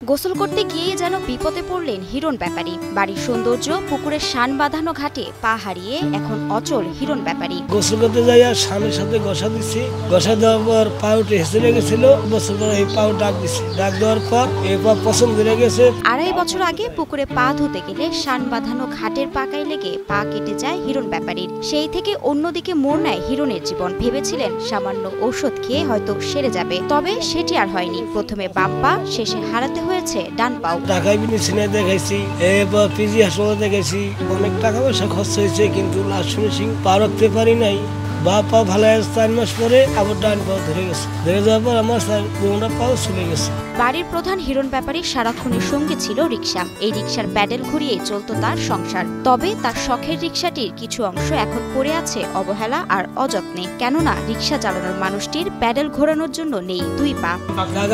গোসল করতে গিয়ে যেন বিপদে পড়লেন হিরণ ব্যাপারী। বাড়ির সৌন্দর্য, পুকুরের শান বাঁধানো ঘাটে পা হারিয়ে এখন অচল হিরণ ব্যাপারী। গোসল করতে যাইয়া স্বামীর সাথে ঘষা দিচ্ছি, ঘষা দেওয়ার পর পা উঠে হেসে গেছিল। বছর পর এই পাও ডাক দিচ্ছে, ডাক দেওয়ার পর এই পা পছন্দ করে গেছে। 2.5 বছর আগে পুকুরে পা ধুতে গেলে শান বাঁধানো ঘাটের পাকায় লেগে পা কেটে যায় হিরণ ব্যাপারীর। সেই থেকে অন্যদিকে মোড় নেয় হিরণের জীবন। ভেবেছিলেন সামান্য ঔষধ খেয়ে হয়তো সেরে যাবে, তবে সেটি আর হয়নি। প্রথমে বাম পা, শেষে হারাতে হয়েছে ডান পাও। ঢাকায় সিনে দেখাইছি, এরপর পিজি হাসপাতালে দেখাইছি, অনেক টাকা পয়সা খরচ হয়েছে, কিন্তু লাস্ট ফিনিশিং পা রাখতে পারি নাই। বা পা ভালো আছে, 4 মাস পরে আবার ডান পাও ধরে গেছে। ধরে যাওয়ার পর আমার দুটা পাও চলে গেছে। বাড়ির প্রধান হিরণ ব্যাপারীর সারাক্ষণের সঙ্গী ছিল রিক্সা। এই রিক্সার প্যাডেল ঘুরিয়ে চলত তার সংসার। তবে তার শখের রিক্সাটির কিছু অংশ এখন পড়ে আছে অবহেলা আর অযত্নে। কেননা রিক্সা চালানোর মানুষটির প্যাডেল ঘোরানোর জন্য নেই 2 পা।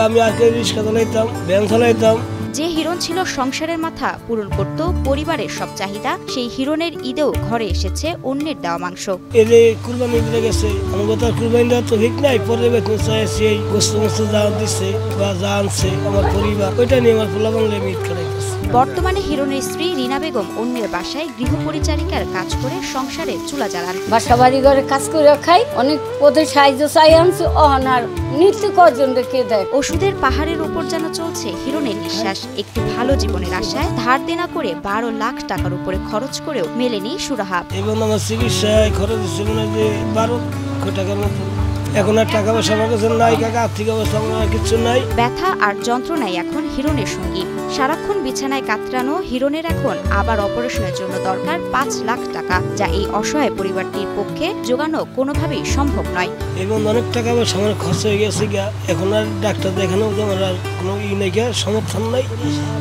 আমি আগে রিক্সা চালাইতাম, ভ্যান চালাইতাম। যে হিরণ ছিল সংসারের মাথা, পূরণ করত পরিবারের সব চাহিদা, সেই হিরণের ঈদেও ঘরে এসেছে অন্যের দেওয়া মাংস। এই যে কুরবানি দিতে গেছে, আমাকে তো কুরবানি দেওয়া তো ঠিক নাই। পরে বেতন চাইছি, এই গোস্ত মোস্ত যা দিচ্ছে বা যা আনছে আমার পরিবার, ওইটা নিয়ে আমার পোলা বাংলা মিট খারাইতেছে। বর্তমানে হিরণের স্ত্রী রিনা বেগম অন্যের বাসায় গৃহপরিচারিকার কাজ করে সংসারে চুলা জ্বালান। বাসা বাড়ি ঘরে কাজ করে খাই, অনেক পথে সাহায্য চাই আনছি, অনার নিত্য কজন কে দেয়। ওষুধের পাহাড়ের উপর যেন চলছে হিরণের নিঃশ্বাস। একটি ভালো জীবনের আশায় ধার দেনা করে 12 লাখ টাকার উপরে খরচ করেও মেলেনি সুরাহা। এবং আমার চিকিৎসায় খরচ হচ্ছে মনে হয় 12 লক্ষ টাকার মতো। এখন আর টাকা পয়সা আমার কাছে নাই, কাকা আর্থিক অবস্থা আমার কিছু নাই। ব্যথা আর যন্ত্রণাই এখন হিরণের সঙ্গী। সারাক্ষণ বিছানায় কাতরানো হিরণের এখন আবার অপারেশনের জন্য দরকার 5 লাখ টাকা, যা এই অসহায় পরিবারটির পক্ষে জোগানো কোনোভাবেই সম্ভব নয়। এবং অনেক টাকা পয়সা আমার খরচ হয়ে গেছে গিয়া। এখন আর ডাক্তার দেখানো আমার আর কোনো নাই গিয়া, সমর্থন নাই।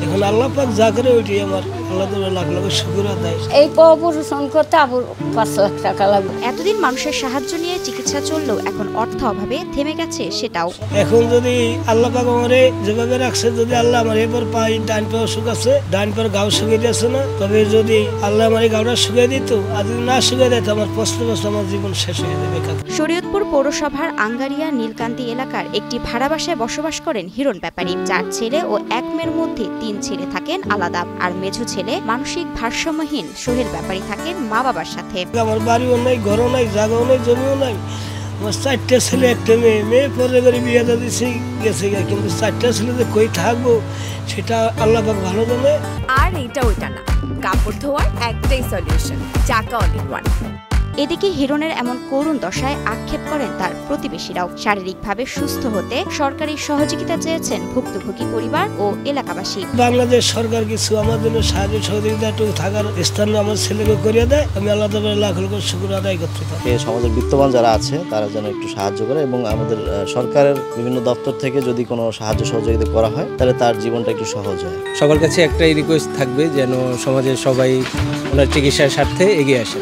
এখন আল্লাহ পাক যা করে ওইটি আমার আল্লাহ লাখ লাখ শুকর আদায়। এই অপারেশন করতে আবার 5 লাখ টাকা লাগবে। এতদিন মানুষের সাহায্য নিয়ে চিকিৎসা চললেও এখন অর্থ অভাবে থেমে গেছে সেটাও। এখন যদি আল্লাহ পাক আমারে যেভাবে রাখছে, যদি আল্লাহ আমার এবার পাই ডান পাও সুখ আছে, ডান পার গাও শুকিয়ে দিয়েছে না, তবে যদি আল্লাহ আমার এই গাওটা শুকিয়ে দিত, আর যদি না শুকিয়ে দিত, আমার প্রশ্ন আমার জীবন শেষ হয়ে যাবে। শরীয়তপুর পৌরসভার আঙ্গারিয়া নীলকান্তি এলাকার একটি ভাড়া বাসায় বসবাস করেন হিরণ ব্যাপারী। 4 ছেলে ও 1 মেয়ের মধ্যে 3 ছেলে থাকেন আলাদা, আর মেঝো ছেলে মানসিক ভারসাম্যহীন সোহেল ব্যাপারী থাকেন মা বাবার সাথে। আমার বাড়িও নাই, ঘরও নাই, জায়গাও নাই, জমিও নাই। আমার 4টা ছেলে, 1টা মেয়ে। মেয়ে পরে বিয়ে দিয়েছি গেছে, কিন্তু 4টা ছেলে যে কই থাকবো সেটা আল্লাহ পাক ভালো জানে। আর এটা ওইটা না, কাপড় ধোয়ার একটাই সলিউশন, চাকা অল ইন ওয়ান। এদিকে হিরণের এমন করুণ দশায় আক্ষেপ করেন তার প্রতিবেশীরাও। শারীরিকভাবে সুস্থ হতে সরকারি সহযোগিতা চেয়েছেন ভুক্তভোগী পরিবার ও এলাকাবাসী। বাংলাদেশ সরকার কিছু আমার জন্য সাহায্য সহযোগিতা একটু থাকার স্থান আমার ছেলেকে করিয়ে দেয়, আমি আল্লাহ তাআলার লাখ লাখ শুকর আদায় করতে পারি। সমাজের বিত্তবান যারা আছে তারা যেন একটু সাহায্য করে, এবং আমাদের সরকারের বিভিন্ন দপ্তর থেকে যদি কোনো সাহায্য সহযোগিতা করা হয়, তাহলে তার জীবনটা একটু সহজ হয়। সবার কাছে একটাই রিকোয়েস্ট থাকবে, যেন সমাজের সবাই ওনার চিকিৎসার স্বার্থে এগিয়ে আসে।